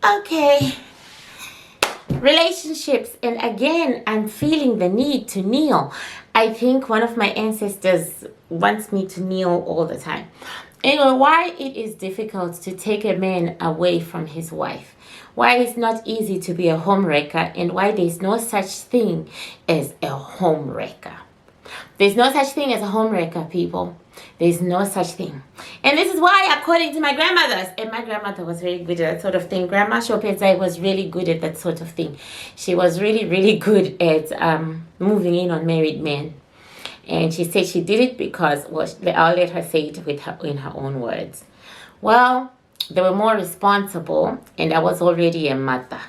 Okay. Relationships, and again, I'm feeling the need to kneel. I think one of my ancestors wants me to kneel all the time. Anyway, why it is difficult to take a man away from his wife, why it's not easy to be a homewrecker, and why there's no such thing as a homewrecker. There's no such thing as a homewrecker, people. There's no such thing. And this is why, according to my grandmothers, and my grandmother was very good at that sort of thing. Grandma Shopezai was really good at that sort of thing. She was really, really good at moving in on married men. And she said she did it because, well, I'll let her say it in her own words. Well, they were more responsible, and I was already a mother.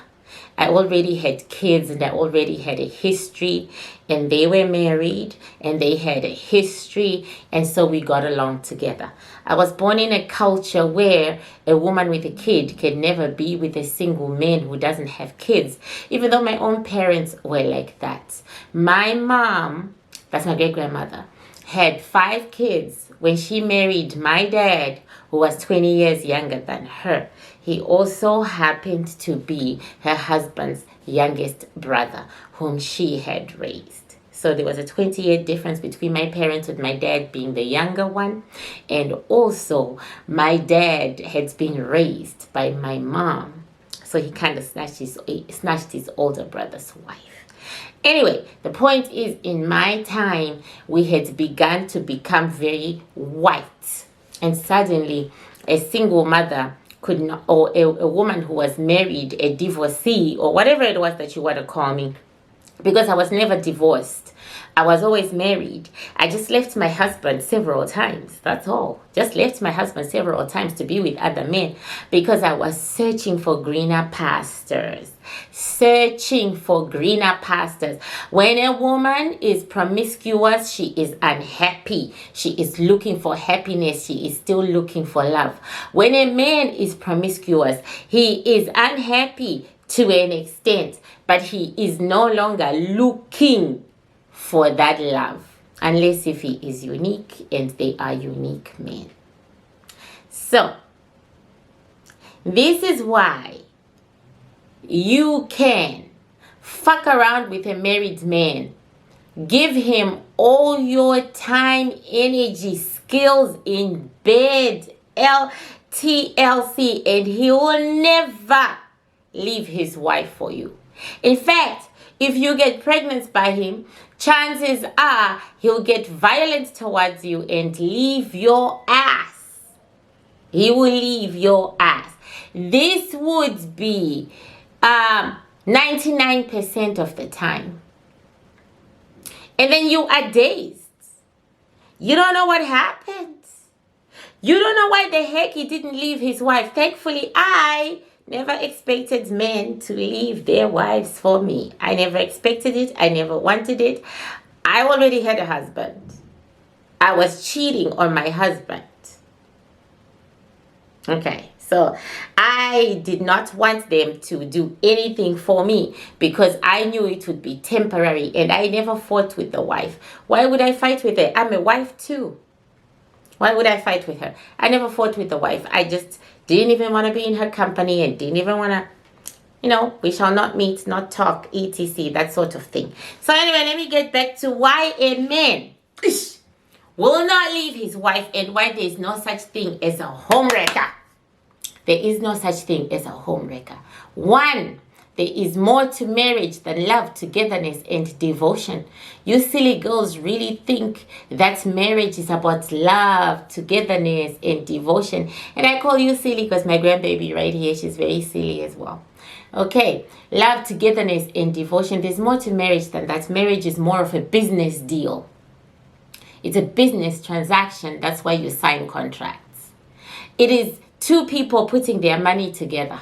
I already had kids, and I already had a history, and they were married, and they had a history, and so we got along together. I was born in a culture where a woman with a kid can never be with a single man who doesn't have kids, even though my own parents were like that. My mom, that's my great-grandmother, had 5 kids when she married my dad, who was 20 years younger than her. He also happened to be her husband's youngest brother, whom she had raised. So there was a 20-year difference between my parents, with my dad being the younger one. And also, my dad had been raised by my mom. So he kind of snatched his older brother's wife. Anyway, the point is, in my time, we had begun to become very white. And suddenly, a single mother could not, or a woman who was married, a divorcee, or whatever it was that you want to call me, because I was never divorced. I was always married. I just left my husband several times. That's all. Just left my husband several times to be with other men because I was searching for greener pastures. Searching for greener pastures. When a woman is promiscuous, she is unhappy. She is looking for happiness. She is still looking for love. When a man is promiscuous, he is unhappy to an extent, but he is no longer looking for that love, unless if he is unique, and they are unique men. So, this is why you can fuck around with a married man, give him all your time, energy, skills in bed, TLC, and he will never leave his wife for you. In fact, if you get pregnant by him, chances are he'll get violent towards you and leave your ass. He will leave your ass. This would be 99% of the time. And then you are dazed. You don't know what happened. You don't know why the heck he didn't leave his wife. Thankfully, I never expected men to leave their wives for me. I never expected it. I never wanted it. I already had a husband. I was cheating on my husband. Okay, so I did not want them to do anything for me because I knew it would be temporary, and I never fought with the wife. Why would I fight with her? I'm a wife too. Why would I fight with her? I never fought with the wife. I just didn't even want to be in her company and didn't even want to, we shall not meet, not talk, etc., that sort of thing. So anyway, let me get back to why a man will not leave his wife and why there is no such thing as a homewrecker. There is no such thing as a homewrecker. 1, there is more to marriage than love, togetherness, and devotion. You silly girls really think that marriage is about love, togetherness, and devotion. And I call you silly because my grandbaby right here, she's very silly as well. Okay, love, togetherness, and devotion. There's more to marriage than that. Marriage is more of a business deal. It's a business transaction. That's why you sign contracts. It is 2 people putting their money together.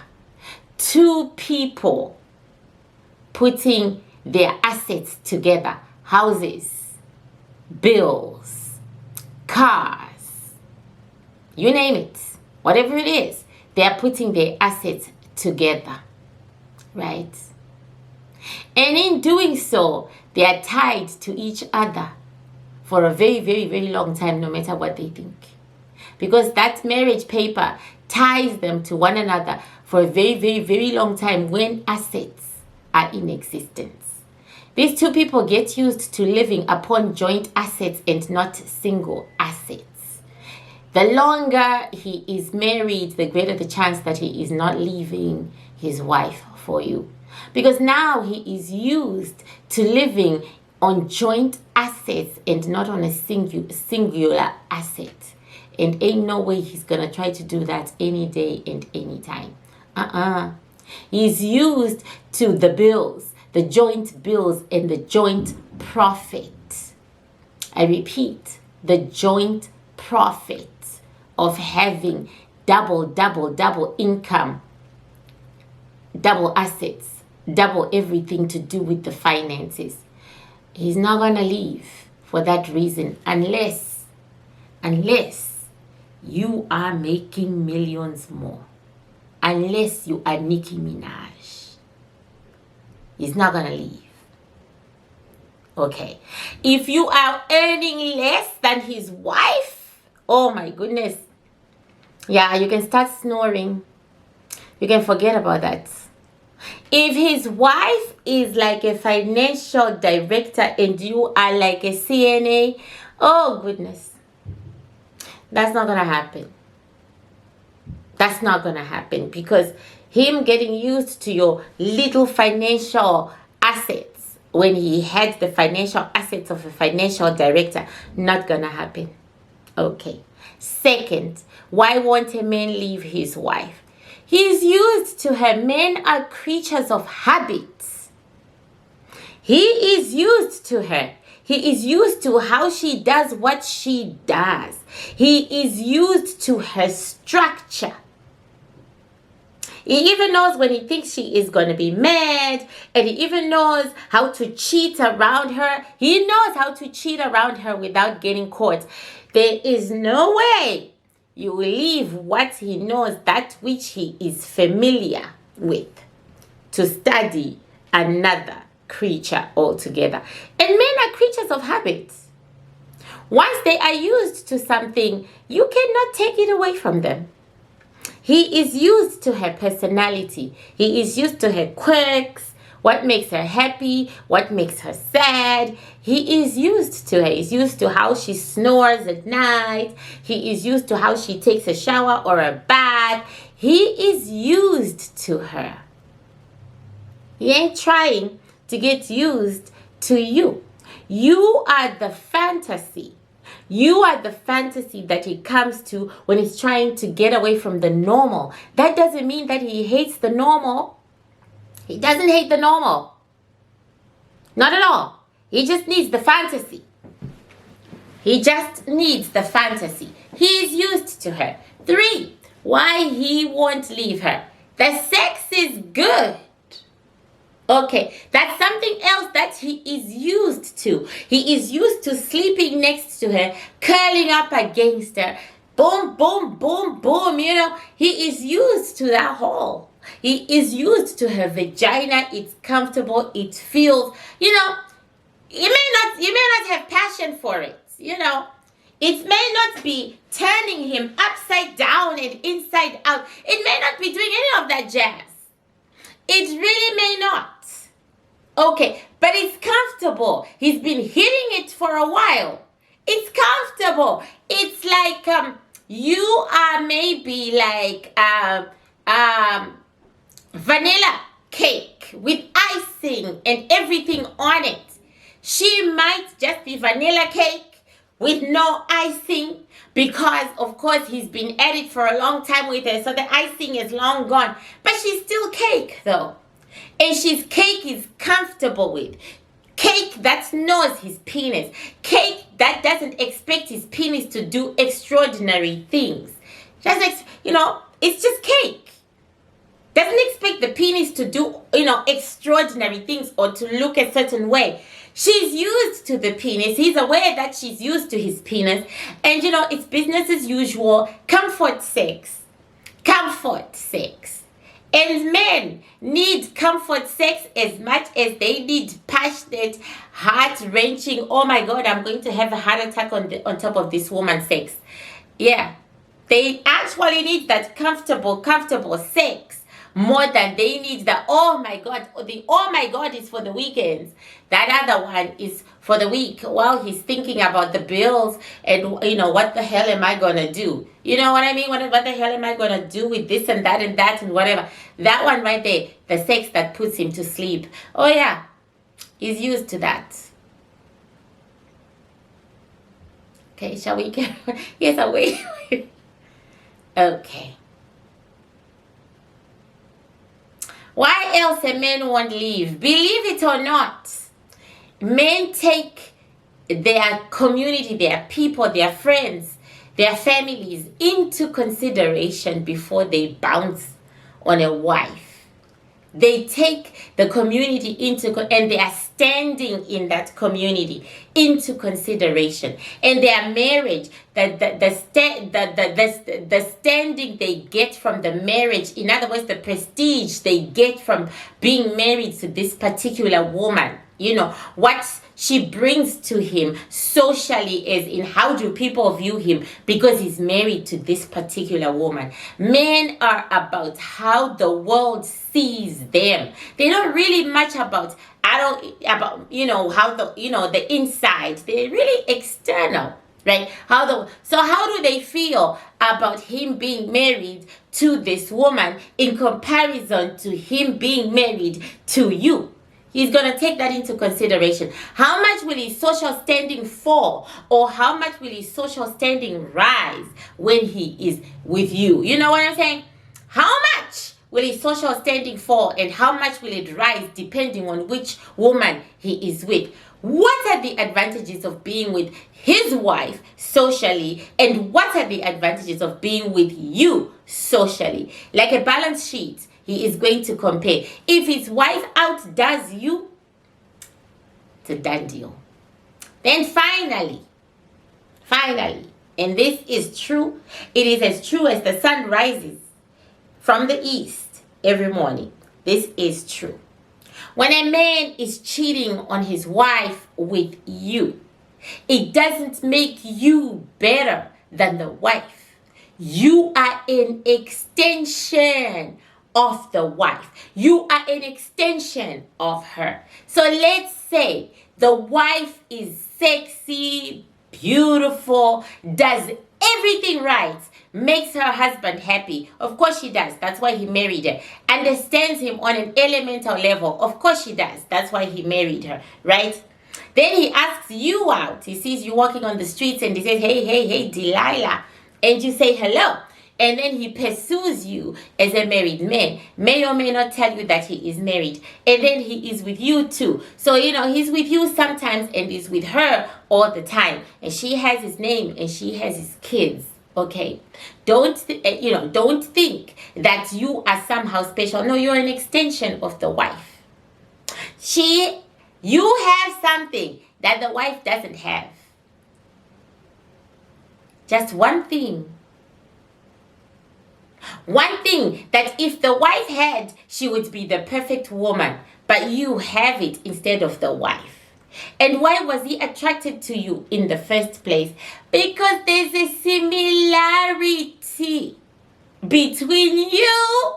2 people putting their assets together. Houses, bills, cars, you name it. Whatever it is, they are putting their assets together. Right? And in doing so, they are tied to each other for a very, very, very long time, no matter what they think. Because that marriage paper ties them to one another for a very, very, very long time when assets are in existence. These two people get used to living upon joint assets and not single assets. The longer he is married, the greater the chance that he is not leaving his wife for you. Because now he is used to living on joint assets and not on a singular asset. And ain't no way he's going to try to do that any day and any time. He's used to the bills, the joint bills and the joint profit. I repeat, the joint profit of having double income, double assets, double everything to do with the finances. He's not going to leave for that reason unless you are making millions more. Unless you are Nicki Minaj. He's not going to leave. Okay. If you are earning less than his wife, oh my goodness. Yeah, you can start snoring. You can forget about that. If his wife is like a financial director and you are like a CNA, oh goodness. That's not going to happen. That's not going to happen because him getting used to your little financial assets when he had the financial assets of a financial director, not going to happen. Okay. Second, why won't a man leave his wife? He's used to her. Men are creatures of habits. He is used to her. He is used to how she does what she does. He is used to her structure. He even knows when he thinks she is going to be mad, and he even knows how to cheat around her. He knows how to cheat around her without getting caught. There is no way you will leave what he knows, that which he is familiar with, to study another creature altogether. And men are creatures of habits. Once they are used to something, you cannot take it away from them. He is used to her personality. He is used to her quirks, what makes her happy, what makes her sad. He is used to her. He's used to how she snores at night. He is used to how she takes a shower or a bath. He is used to her. He ain't trying to get used to you. You are the fantasy. You are the fantasy that he comes to when he's trying to get away from the normal. That doesn't mean that he hates the normal. He doesn't hate the normal. Not at all. He just needs the fantasy. He just needs the fantasy. He is used to her. 3, why he won't leave her. The sex is good. Okay, that's something else that he is used to. He is used to sleeping next to her, curling up against her. Boom, boom, boom, boom, you know. He is used to that whole. He is used to her vagina. It's comfortable. It feels, you know, you may not have passion for it, you know. It may not be turning him upside down and inside out. It may not be doing any of that jazz. It really may not. Okay, but it's comfortable. He's been hitting it for a while. It's comfortable. It's like you are maybe like vanilla cake with icing and everything on it. She might just be vanilla cake with no icing because, of course, he's been at it for a long time with her, so the icing is long gone. But she's still cake, though. And she's cake is comfortable with. Cake that knows his penis. Cake that doesn't expect his penis to do extraordinary things. Just, it's just cake. Doesn't expect the penis to do, extraordinary things or to look a certain way. She's used to the penis. He's aware that she's used to his penis. And, it's business as usual. Comfort sex. Comfort sex. And men need comfort sex as much as they need passionate, heart-wrenching, oh my God, I'm going to have a heart attack on top of this woman's sex. Yeah. They actually need that comfortable sex. more than they need the oh my God. The oh my God is for the weekends. That other one is for the week. Well, he's thinking about the bills and, what the hell am I going to do? You know what I mean? What the hell am I going to do with this and that and whatever? That one right there, the sex that puts him to sleep. Oh yeah, he's used to that. Okay, shall we get... Yes, I'll wait. Okay. Why else a man won't leave? Believe it or not, men take their community, their people, their friends, their families into consideration before they bounce on a wife. They take the community and they are standing in that community into consideration. And their marriage, the standing they get from the marriage, in other words, the prestige they get from being married to this particular woman, what she brings to him socially is in how do people view him because he's married to this particular woman. Men are about how the world sees them. They don't really much about how the inside. They're really external, right? So how do they feel about him being married to this woman in comparison to him being married to you? He's going to take that into consideration. How much will his social standing fall, or how much will his social standing rise when he is with you? You know what I'm saying? How much will his social standing fall, and how much will it rise depending on which woman he is with? What are the advantages of being with his wife socially, and what are the advantages of being with you socially? Like a balance sheet, he is going to compare. If his wife outdoes you, it's a done deal. Then finally, and this is true, it is as true as the sun rises from the east every morning. This is true. When a man is cheating on his wife with you, it doesn't make you better than the wife. You are an extension of the wife. You are an extension of her. So let's say the wife is sexy, beautiful, does everything right, makes her husband happy. Of course she does. That's why he married her. Understands him on an elemental level. Of course she does. That's why he married her, right? Then he asks you out. He sees you walking on the streets and he says, hey, Delilah. And you say hello. And then he pursues you as a married man. May or may not tell you that he is married. And then he is with you too. So, he's with you sometimes and he's with her all the time. And she has his name and she has his kids. Okay? Don't think that you are somehow special. No, you're an extension of the wife. You have something that the wife doesn't have. Just one thing. One thing that if the wife had, she would be the perfect woman. But you have it instead of the wife. And why was he attracted to you in the first place? Because there's a similarity between you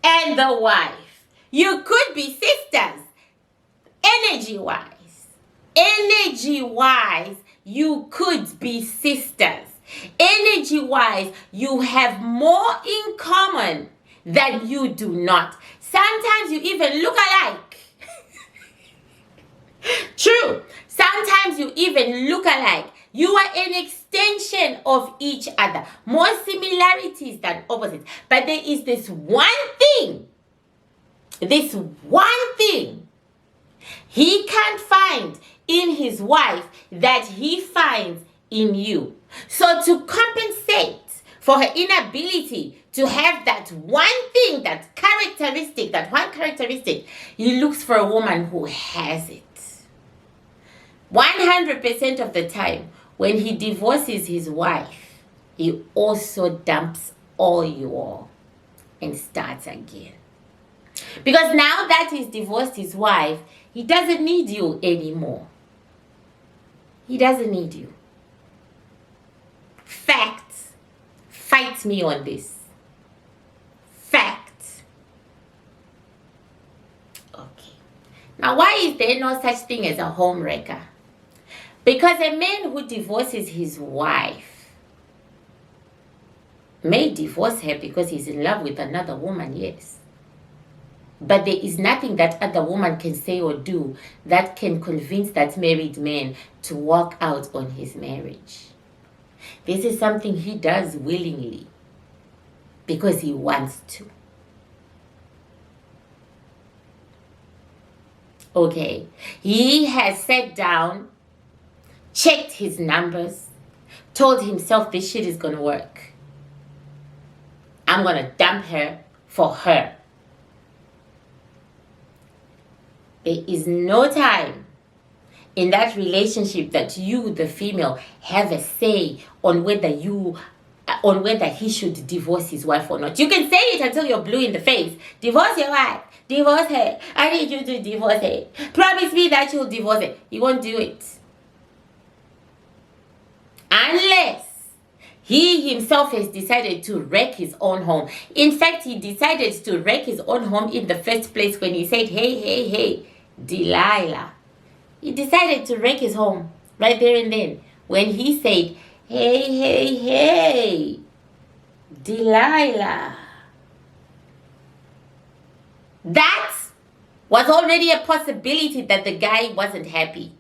and the wife. You could be sisters. Energy-wise, you could be sisters. Energy-wise, you have more in common than you do not. Sometimes you even look alike. True. Sometimes you even look alike. You are an extension of each other. More similarities than opposites. But there is this one thing he can't find in his wife that he finds in you. So to compensate for her inability to have that one thing, that one characteristic, he looks for a woman who has it. 100% of the time, when he divorces his wife, he also dumps all you all and starts again. Because now that he's divorced his wife, he doesn't need you anymore. He doesn't need you. Facts. Fight me on this. Facts. Okay. Now, why is there no such thing as a homewrecker? Because a man who divorces his wife may divorce her because he's in love with another woman, yes. But there is nothing that other woman can say or do that can convince that married man to walk out on his marriage. This is something he does willingly because he wants to. Okay, he has sat down, checked his numbers, told himself this shit is going to work. I'm going to dump her for her. There is no time in that relationship that you, the female, have a say on whether he should divorce his wife or not. You can say it until you're blue in the face. Divorce your wife. Divorce her. I need you to divorce her. Promise me that you'll divorce her. You won't do it. Unless he himself has decided to wreck his own home. In fact, he decided to wreck his own home in the first place when he said, hey, Delilah. He decided to wreck his home right there and then when he said, hey, Delilah. That was already a possibility that the guy wasn't happy.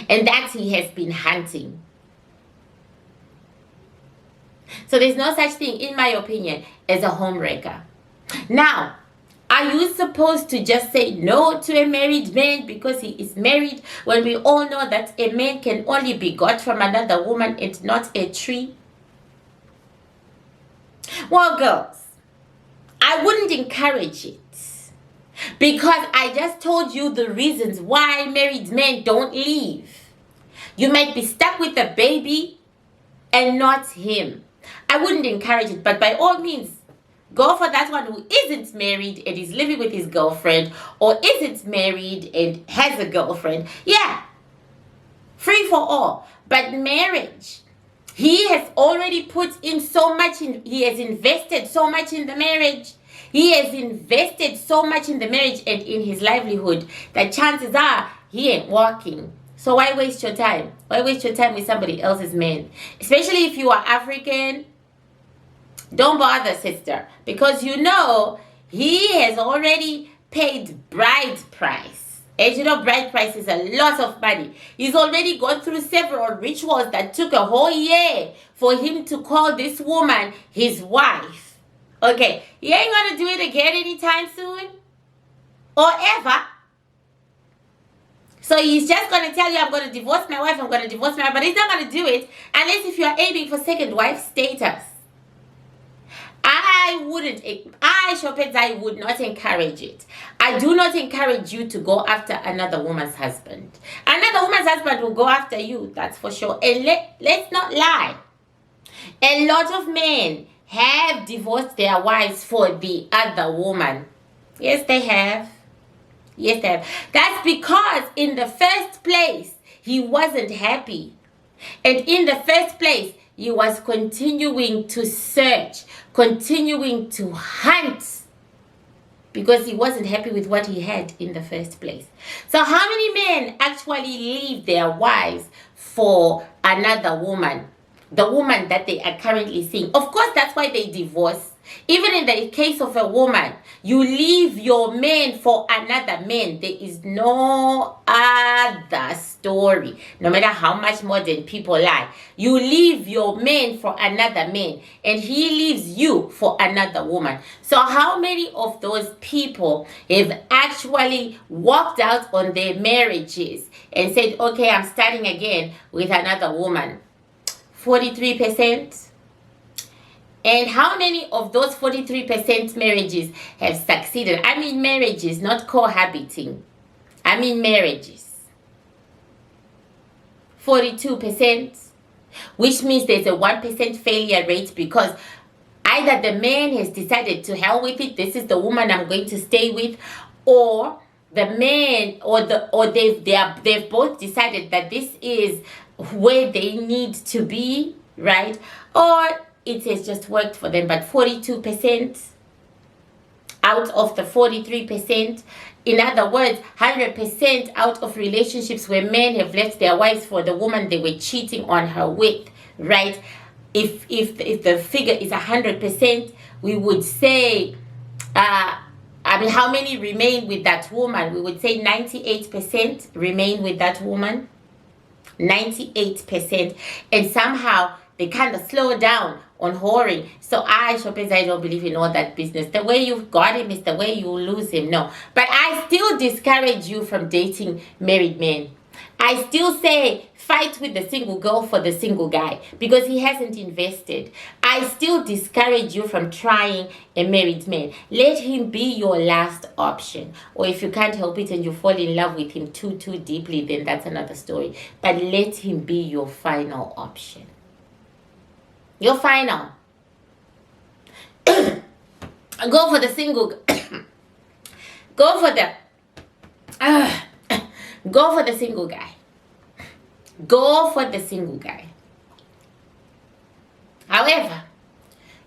And that he has been hunting. So there's no such thing, in my opinion, as a homewrecker. Now, are you supposed to just say no to a married man because he is married when we all know that a man can only be got from another woman and not a tree? Well, girls, I wouldn't encourage it because I just told you the reasons why married men don't leave. You might be stuck with the baby and not him. I wouldn't encourage it, but by all means, go for that one who isn't married and is living with his girlfriend, or isn't married and has a girlfriend. Yeah, free for all. But marriage, he has already put in so much, he has invested so much in the marriage. He has invested so much in the marriage and in his livelihood that chances are he ain't walking. So why waste your time? Why waste your time with somebody else's man? Especially if you are African. Don't bother, sister. Because you know he has already paid bride price. And you know bride price is a lot of money. He's already gone through several rituals that took a whole year for him to call this woman his wife. Okay, he ain't gonna do it again anytime soon. Or ever. So he's just going to tell you, I'm going to divorce my wife, I'm going to divorce my wife. But he's not going to do it unless if you're aiming for second wife status. I would not encourage it. I do not encourage you to go after another woman's husband. Another woman's husband will go after you, that's for sure. And let's not lie. A lot of men have divorced their wives for the other woman. Yes, they have. Yes, they have. That's because in the first place, he wasn't happy. And in the first place, he was continuing to search, continuing to hunt, because he wasn't happy with what he had in the first place. So how many men actually leave their wives for another woman? The woman that they are currently seeing. Of course, that's why they divorce. Even in the case of a woman, you leave your man for another man. There is no other story. No matter how much modern people lie. You leave your man for another man. And he leaves you for another woman. So how many of those people have actually walked out on their marriages and said, okay, I'm starting again with another woman? 43%. And how many of those 43% marriages have succeeded? I mean marriages, not cohabiting. I mean marriages. 42%. Which means there's a 1% failure rate because either the man has decided to hell with it, this is the woman I'm going to stay with, or the man or they've both decided that this is where they need to be, right? Or it has just worked for them. But 42%, out of the 43%. In other words, 100% out of relationships where men have left their wives for the woman they were cheating on her with, right? If the figure is 100%, we would say, how many remain with that woman? We would say 98% remain with that woman. 98%. And somehow they kind of slow down on whoring. So I don't believe in all that business. The way you've got him is the way you lose him. No. But I still discourage you from dating married men. I still say fight with the single girl for the single guy because he hasn't invested. I still discourage you from trying a married man. Let him be your last option. Or if you can't help it and you fall in love with him too deeply, then that's another story. But let him be your final option. Your final. Go for the single. Go for the single guy. Go for the single guy. However,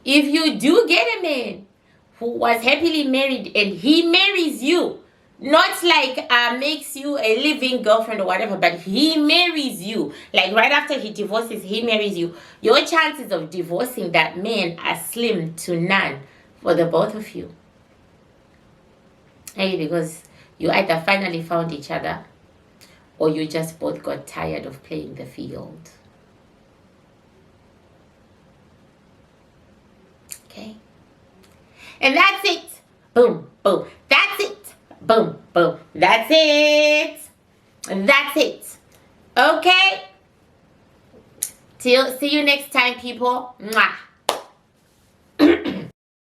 if you do get a man who was happily married and he marries you, not like makes you a living girlfriend or whatever, but he marries you, like right after he divorces, he marries you, your chances of divorcing that man are slim to none for the both of you. Hey, because you either finally found each other or you just both got tired of playing the field. Okay? And that's it. Boom, boom. That's it. Boom, boom. That's it. That's it. Okay? See you next time, people. Mwah.